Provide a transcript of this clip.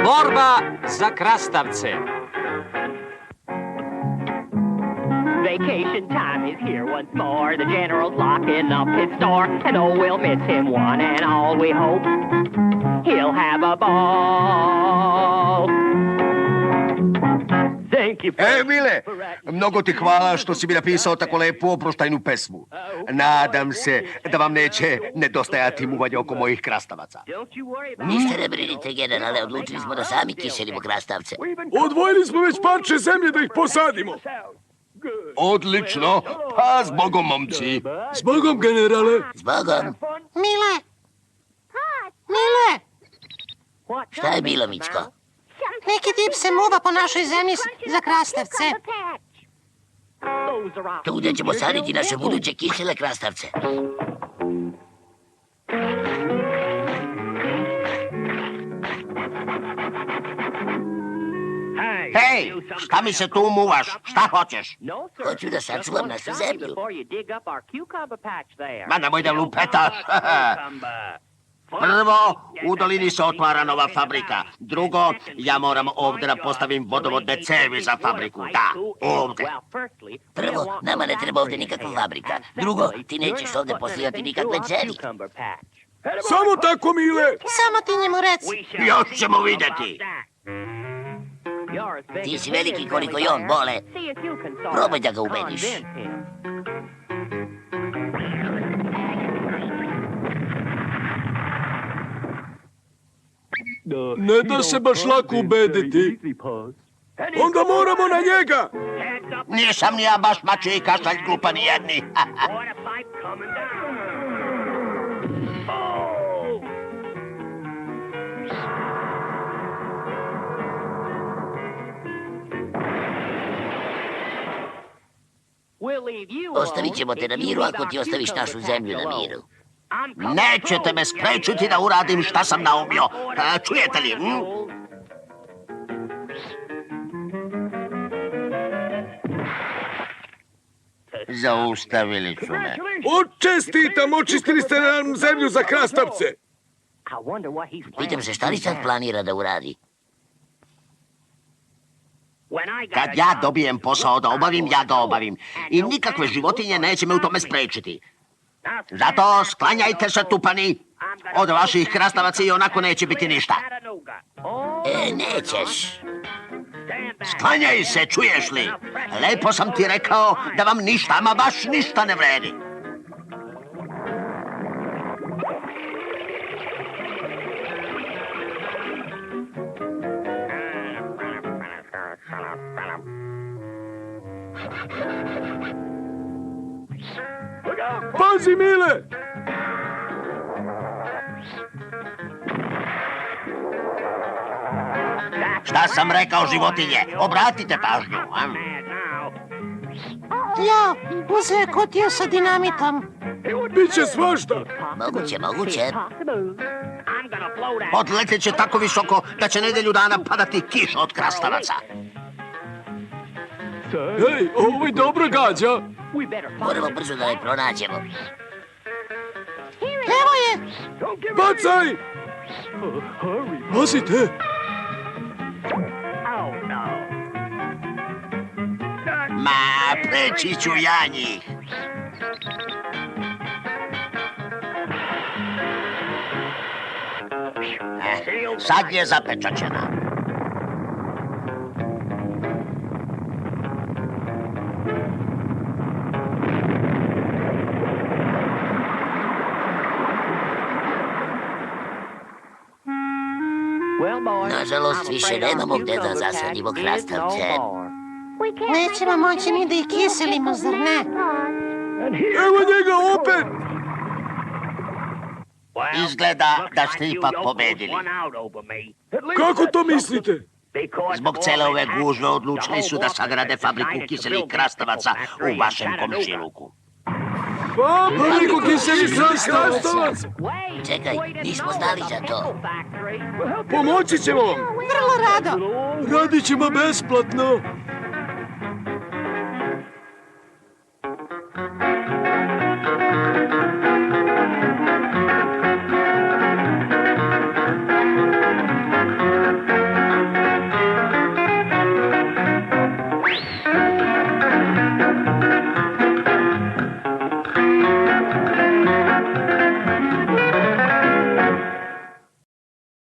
Borba za krastavce. Vacation time is here once more. The general's locking up his store, and oh, we'll miss him one and all. We hope he'll have a ball. Thank you. Mile, mnogo ti hvala što si mi napisao tako lepu oproštajnu pesmu. Nadam se da vam neće nedostajati muvanje oko mojih krastavaca. Ništa ne brinite, generale, odlučili smo da sami kiselimo krastavce. Odvojili smo već parče zemlje da ih posadimo. Odlično, pa zbogom, momci. Zbogom, generale. Zbogom. Mile! Mile! Šta je bilo, Mičko? Neki tip se muva po našoj zemlji za krastavce. Tu gdje ćemo saditi naše buduće kisele krastavce. Hej, šta mi se tu muvaš? Šta hoćeš? Hoću da sačuvam našu zemlju. Ma nemoj da lupetaš. Prvo, u dolini se otvara nova fabrika. Drugo, ja moram ovdje da postavim vodovodne cevi za fabriku. Da, ovdje. Prvo, nama ne treba ovdje nikakva fabrika. Drugo, ti nećeš ovdje postavljati nikakve cevi. Samo tako, Mile. Samo ti njemu reci. Još ćemo vidjeti. Ti si veliki koliko i on, Bole. Probaj da ga ubediš. Ne da se baš lako ubediti. Onda moramo na njega. Nisam ni ja baš mačiji kašalj glupa ni jedni. Ostavit ćemo te na miru ako ti ostaviš našu zemlju na miru. Nećete me sprečiti da uradim šta sam naumio. Čujete li? Zaustavili su me. Čestitam, očistili ste nam zemlju za krastavce. Pitam se šta li sad planira da uradi? Kad ja dobijem posao da obavim, ja da obavim. I nikakve životinje neće me u tome sprečiti. Zato sklanjajte se, tupani. Od vaših krastavaca i onako neće biti ništa. Nećeš. Sklanjaj se, čuješ li? Lepo sam ti rekao da vam ništa, ama baš ništa ne vredi. Pazi, Mile! Šta sam rekao, životinje? Obratite pažnju. Ja, uzeo kutiju sa dinamitom. Biće svašta. Moguće. Odletit će tako visoko da će nedelju dana padati kiša od krastavaca. Hej, ovo je dobro gađa. Moramo brzo da je pronađemo. Evo je! Bacaj! Pazite! Ma, preći ću ja njih. Sad je zapečaćena. Nažalost, više nemamo gde da zasadimo krastavce. Nećemo moći ni da ih kiselimo, zar ne? Evo njega opet! Izgleda da ste ipak pobedili. Kako to mislite? Zbog cele ove gužve odlučili su da sagrade fabriku kiselih krastavaca u vašem komšiluku. Fabriku kiselih krastavac! Čekaj, nismo znali za to. Pomoći ćemo vam! Vrlo rado! Radit ćemo besplatno! Bye.